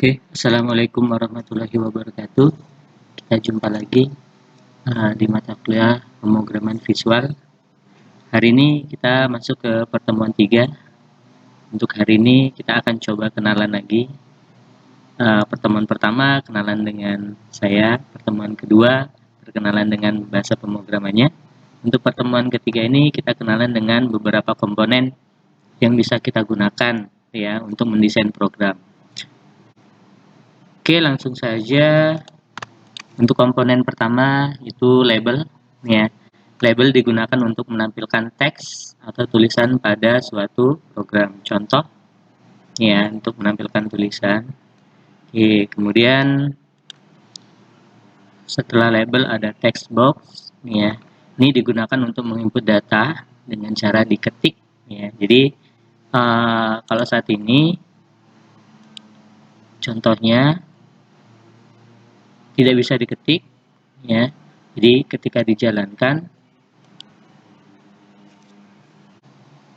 Oke, Assalamualaikum warahmatullahi wabarakatuh. Kita jumpa lagi di mata kuliah pemrograman visual. Hari ini kita masuk ke pertemuan 3. Untuk hari ini kita akan coba kenalan lagi. Pertemuan pertama kenalan dengan saya, pertemuan kedua perkenalan dengan bahasa pemrogramannya. Untuk pertemuan ketiga ini kita kenalan dengan beberapa komponen yang bisa kita gunakan ya untuk mendesain program. Oke, langsung saja. Untuk komponen pertama itu label ya. Label digunakan untuk menampilkan teks atau tulisan pada suatu program. Contoh ya, untuk menampilkan tulisan. Oke, kemudian setelah label ada text box ya. Ini digunakan untuk menginput data dengan cara diketik ya. Jadi kalau saat ini contohnya tidak bisa diketik ya. Jadi ketika dijalankan,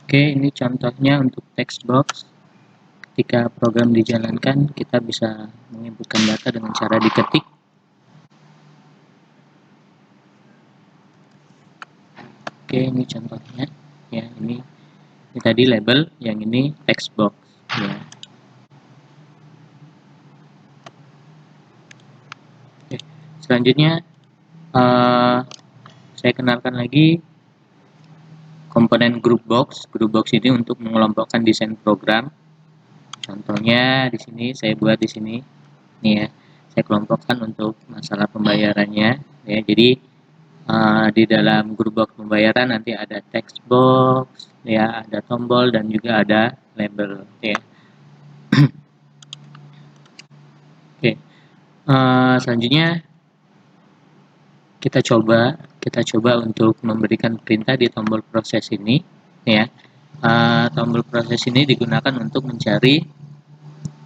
oke, ini contohnya untuk text box. Ketika program dijalankan, kita bisa menginputkan data dengan cara diketik. Oke, ini contohnya ya. Ini tadi label, yang ini text box ya. Oke, selanjutnya saya kenalkan lagi komponen group box. Group box ini untuk mengelompokkan desain program. Contohnya di sini saya buat di sini nih ya. Saya kelompokkan untuk masalah pembayarannya ya. Jadi di dalam group box pembayaran nanti ada text box ya, ada tombol dan juga ada label ya. Oke. Selanjutnya kita coba untuk memberikan perintah di tombol proses ini ya. Tombol proses ini digunakan untuk mencari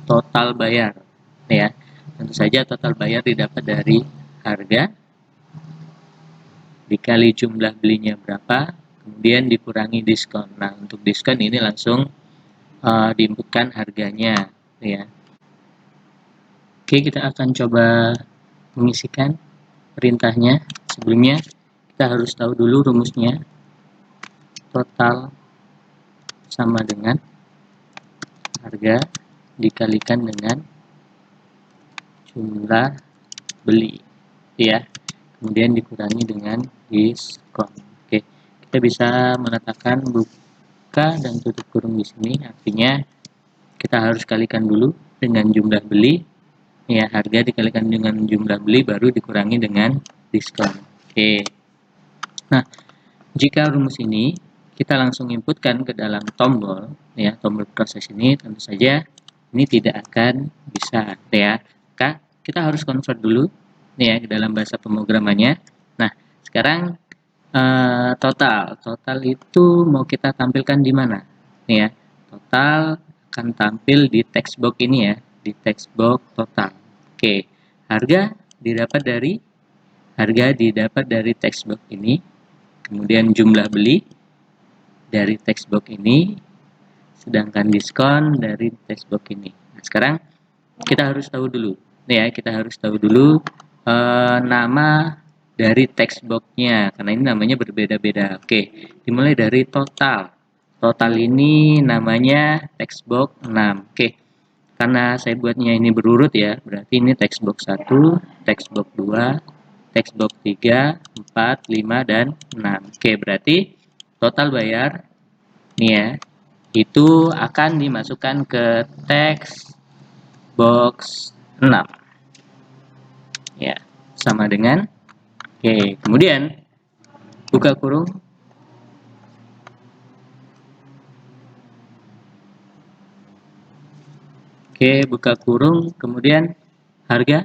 total bayar ya. Tentu saja total bayar didapat dari harga dikali jumlah belinya berapa, kemudian dikurangi diskon. Nah, untuk diskon ini langsung diinputkan harganya ya. Oke, kita akan coba mengisikan perintahnya. Sebelumnya kita harus tahu dulu rumusnya. Total sama dengan harga dikalikan dengan jumlah beli ya, kemudian dikurangi dengan diskon. Oke, kita bisa meletakkan buka dan tutup kurung di sini. Artinya kita harus kalikan dulu dengan jumlah beli ya, harga dikalikan dengan jumlah beli baru dikurangi dengan diskon. Oke, nah jika rumus ini kita langsung inputkan ke dalam tombol ya, tombol proses ini, tentu saja ini tidak akan bisa ya. Maka kita harus convert dulu ya ke dalam bahasa pemrogramannya. Nah, sekarang total itu mau kita tampilkan di mana ya? Total akan tampil di text box ini ya, di text box total. Oke, harga didapat dari text box ini, kemudian jumlah beli dari text box ini, sedangkan diskon dari text box ini. Nah, sekarang kita harus tahu dulu ya, nama dari text box-nya karena ini namanya berbeda-beda. Oke, dimulai dari total. Total ini namanya text box 6. Oke, karena saya buatnya ini berurut ya, berarti ini text box 1, text box 2, text box 3, 4, 5 dan 6. Oke, berarti total bayar nih ya, itu akan dimasukkan ke text box 6 ya, sama dengan oke, kemudian buka kurung, oke, buka kurung, kemudian harga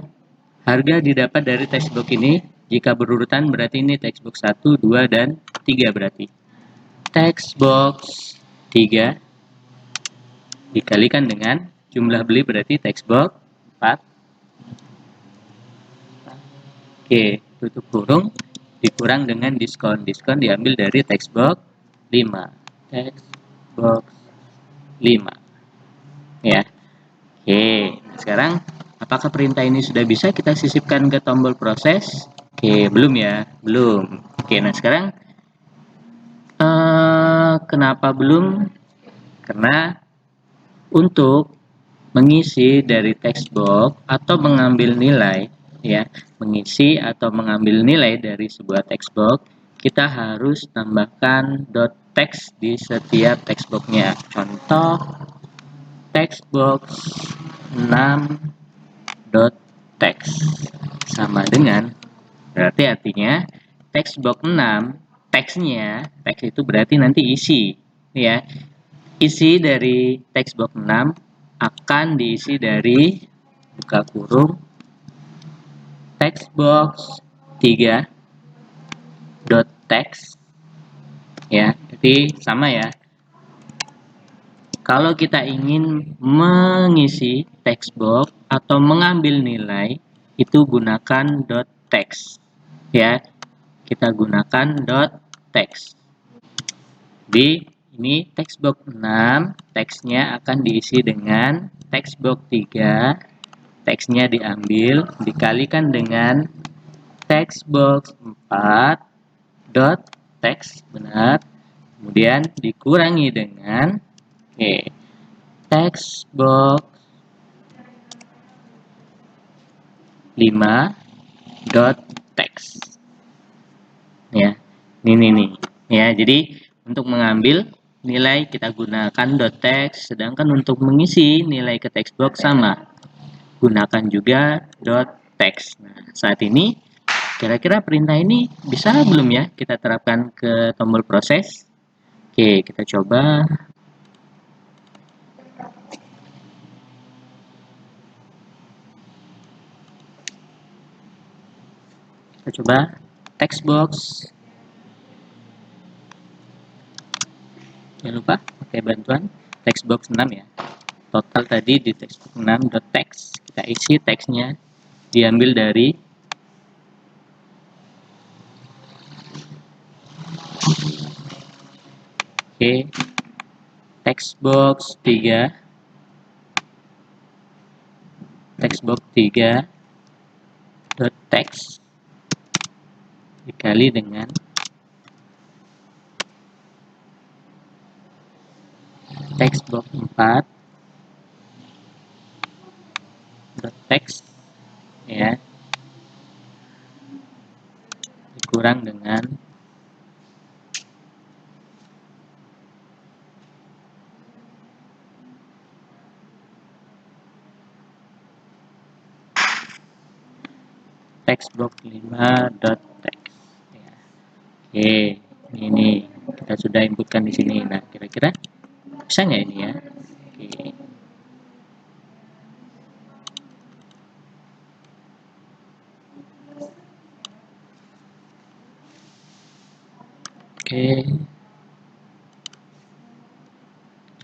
didapat dari text box ini. Jika berurutan berarti ini text box 1, 2 dan 3, berarti text box 3 dikalikan dengan jumlah beli berarti text box 4. Oke, tutup kurung, dikurang dengan diskon. Diskon diambil dari text box 5. Text box 5 ya. Oke, sekarang apakah perintah ini sudah bisa kita sisipkan ke tombol proses? Oke, belum ya, belum. Oke, nah sekarang kenapa belum? Karena untuk mengisi dari text box atau mengambil nilai, ya, mengisi atau mengambil nilai dari sebuah text box, kita harus tambahkan .text di setiap text box-nya. Contoh text box 6.text sama dengan, berarti artinya text box 6 teksnya, teks itu berarti nanti isi, ya. Isi dari text box 6 akan diisi dari buka kurung text box 3 .text, ya. Jadi sama ya. Kalau kita ingin mengisi text box atau mengambil nilai, itu gunakan .text, ya. Kita gunakan .text. Di ini text box 6, teksnya akan diisi dengan text box 3, teksnya diambil dikalikan dengan text box 4 .text, benar. Kemudian dikurangi dengan text box 5 .text, ya. Ini nih, ya. Jadi untuk mengambil nilai kita gunakan .text, sedangkan untuk mengisi nilai ke text box sama, gunakan juga .text. Nah, saat ini kira-kira perintah ini bisa belum ya kita terapkan ke tombol proses? Oke, kita coba. Kita coba text box. Jangan lupa pakai bantuan text box 6 ya. Total tadi di text box 6 .text. Kita isi teksnya, diambil dari text box 3 .text dikali dengan text box 4 .text, ya, dikurang dengan text box 5 .text, ya. Oke, ini kita sudah inputkan di sini. Nah, kira-kira bisa nggak ini ya? Oke.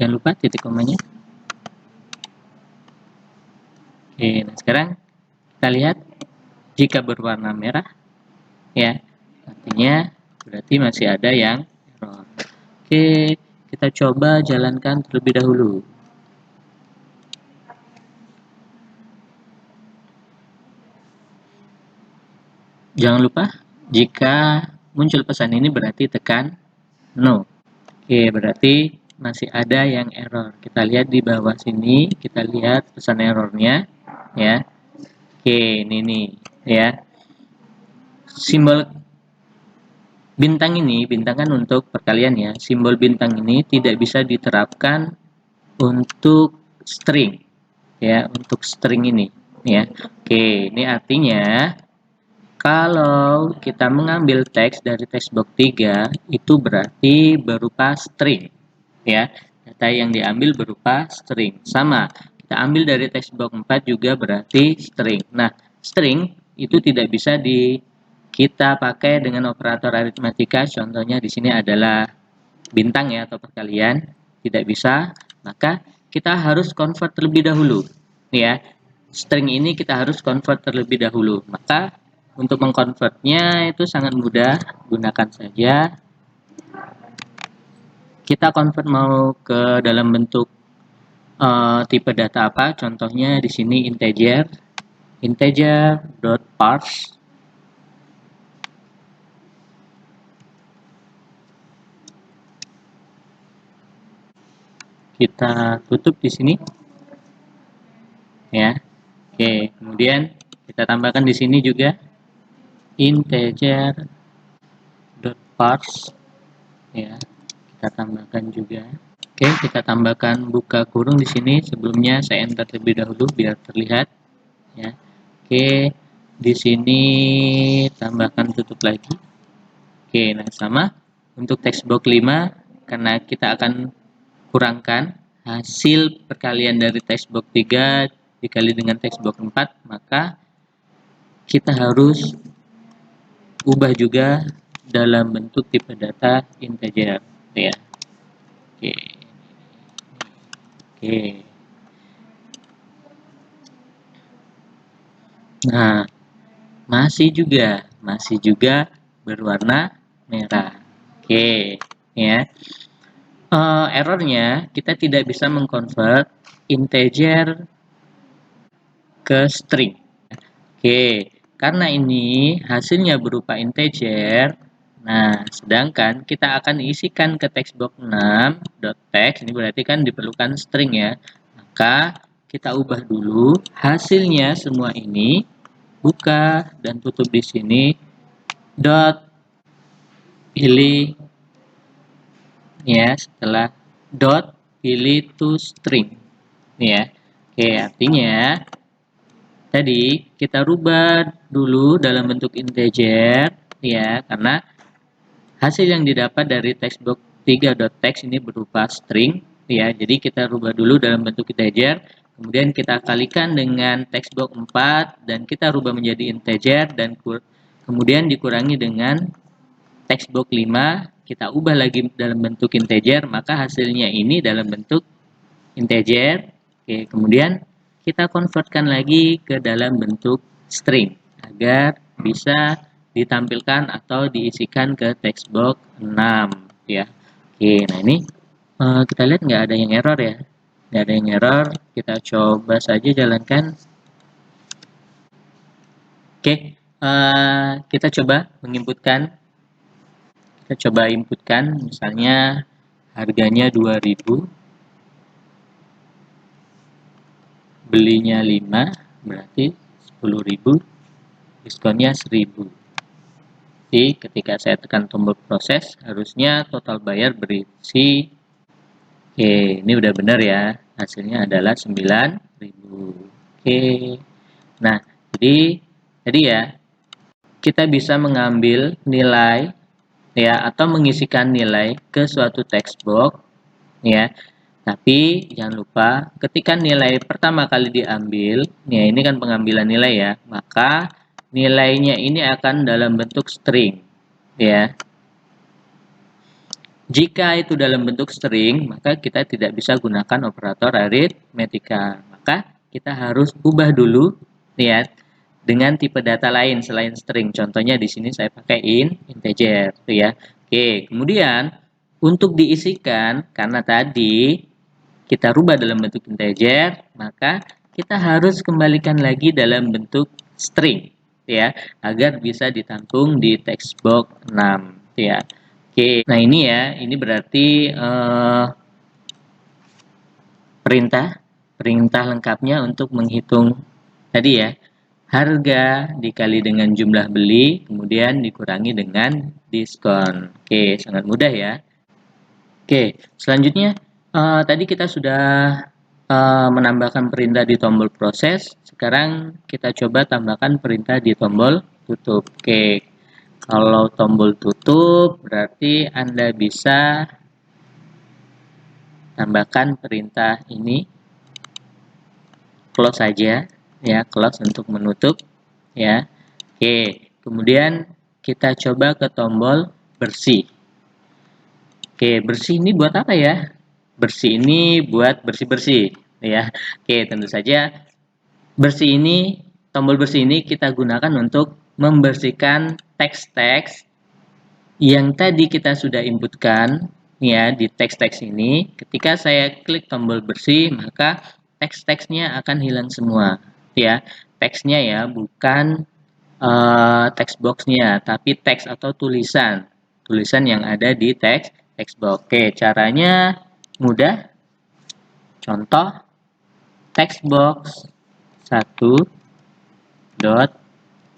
Jangan lupa titik komanya. Oke, nah sekarang kita lihat jika berwarna merah, ya, artinya berarti masih ada yang error. Oke, kita coba jalankan terlebih dahulu. Jangan lupa jika muncul pesan ini berarti tekan no. Oke, berarti masih ada yang error. Kita lihat di bawah sini, kita lihat pesan errornya, ya. Oke, ini nih, ya. Simbol bintang ini, bintang kan untuk perkalian ya. Simbol bintang ini tidak bisa diterapkan untuk string, ya, untuk string ini, ya. Oke, ini artinya kalau kita mengambil teks dari text box 3 itu berarti berupa string, ya. Data yang diambil berupa string. Sama, kita ambil dari text box 4 juga berarti string. Nah, string itu tidak bisa kita pakai dengan operator aritmatika. Contohnya di sini adalah bintang ya atau perkalian, tidak bisa. Maka kita harus convert terlebih dahulu, ya. String ini kita harus convert terlebih dahulu. Maka untuk mengkonvertnya itu sangat mudah, gunakan saja. Kita convert mau ke dalam bentuk tipe data apa? Contohnya di sini integer.parse. Kita tutup di sini, ya. Oke, kemudian kita tambahkan di sini juga integer.parse, ya. Kita tambahkan juga. Oke, kita tambahkan buka kurung di sini. Sebelumnya saya enter terlebih dahulu biar terlihat, ya. Oke, di sini tambahkan tutup lagi. Oke, nah sama untuk text box 5 karena kita akan kurangkan hasil perkalian dari text box 3 dikali dengan text box 4, maka kita harus ubah juga dalam bentuk tipe data integer, ya. Oke. Oke. Nah, masih juga berwarna merah. Oke, ya. Errornya kita tidak bisa mengkonvert integer ke string. Oke, karena ini hasilnya berupa integer. Nah, sedangkan kita akan isikan ke text box 6.text, ini berarti kan diperlukan string ya. Maka kita ubah dulu hasilnya semua ini, buka dan tutup di sini dot pilih, ya, setelah dot pilih to string, ya. Oke, artinya tadi kita rubah dulu dalam bentuk integer, ya, karena hasil yang didapat dari textbox 3.text ini berupa string, ya. Jadi kita rubah dulu dalam bentuk integer, kemudian kita kalikan dengan textbox 4 dan kita rubah menjadi integer dan kemudian dikurangi dengan textbox 5, kita ubah lagi dalam bentuk integer, maka hasilnya ini dalam bentuk integer. Oke, kemudian kita convertkan lagi ke dalam bentuk string agar bisa ditampilkan atau diisikan ke text box 6, ya. Oke, nah ini kita lihat nggak ada yang error ya, nggak ada yang error. Kita coba saja jalankan. Oke, kita coba menginputkan, kita coba inputkan misalnya harganya 2000, belinya 5, berarti 10.000, diskonnya 1000. Jadi ketika saya tekan tombol proses, harusnya total bayar berisi, oke, ini udah benar ya, hasilnya adalah 9.000. Oke, nah jadi tadi ya, kita bisa mengambil nilai, ya, atau mengisikan nilai ke suatu text box, ya. Tapi jangan lupa ketika nilai pertama kali diambil, ya ini kan pengambilan nilai ya, maka nilainya ini akan dalam bentuk string, ya. Jika itu dalam bentuk string, maka kita tidak bisa gunakan operator aritmetika. Maka kita harus ubah dulu, ya, dengan tipe data lain selain string. Contohnya di sini saya pakai integer, ya. Oke, kemudian untuk diisikan, karena tadi kita rubah dalam bentuk integer, maka kita harus kembalikan lagi dalam bentuk string, ya, agar bisa ditampung di text box 6, ya. Oke, nah ini ya, ini berarti perintah lengkapnya untuk menghitung tadi ya, harga dikali dengan jumlah beli, kemudian dikurangi dengan diskon. Oke, sangat mudah ya. Oke, selanjutnya tadi kita sudah menambahkan perintah di tombol proses. Sekarang kita coba tambahkan perintah di tombol tutup. Oke, kalau tombol tutup berarti Anda bisa tambahkan perintah ini, close saja, ya, close untuk menutup, ya. Oke, kemudian kita coba ke tombol bersih. Oke, bersih ini buat apa ya? Bersih ini buat bersih-bersih, ya. Oke, tentu saja bersih ini, tombol bersih ini kita gunakan untuk membersihkan teks-teks yang tadi kita sudah inputkan, nih ya, di teks-teks ini, ketika saya klik tombol bersih, maka teks-teksnya akan hilang semua. Ya, teksnya ya, bukan text box-nya, tapi teks atau tulisan. Tulisan yang ada di text box. Oke, caranya mudah. Contoh, text box 1 dot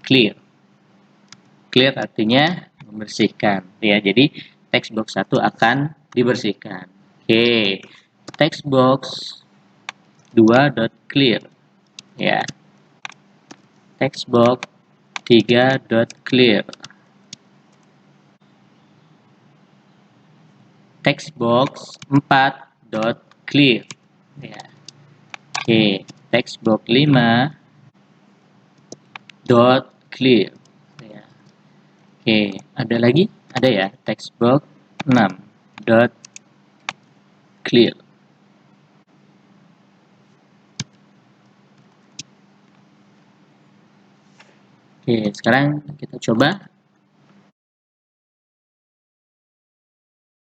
clear. Clear artinya membersihkan. Ya, jadi text box 1 akan dibersihkan. Oke, text box 2 dot clear. Ya, text box 3 dot clear. Text box 4 dot clear. Ya. Oke, text box 5 dot clear. Ya. Oke, ada lagi? Ada ya, text box 6 dot clear. Oke, sekarang kita coba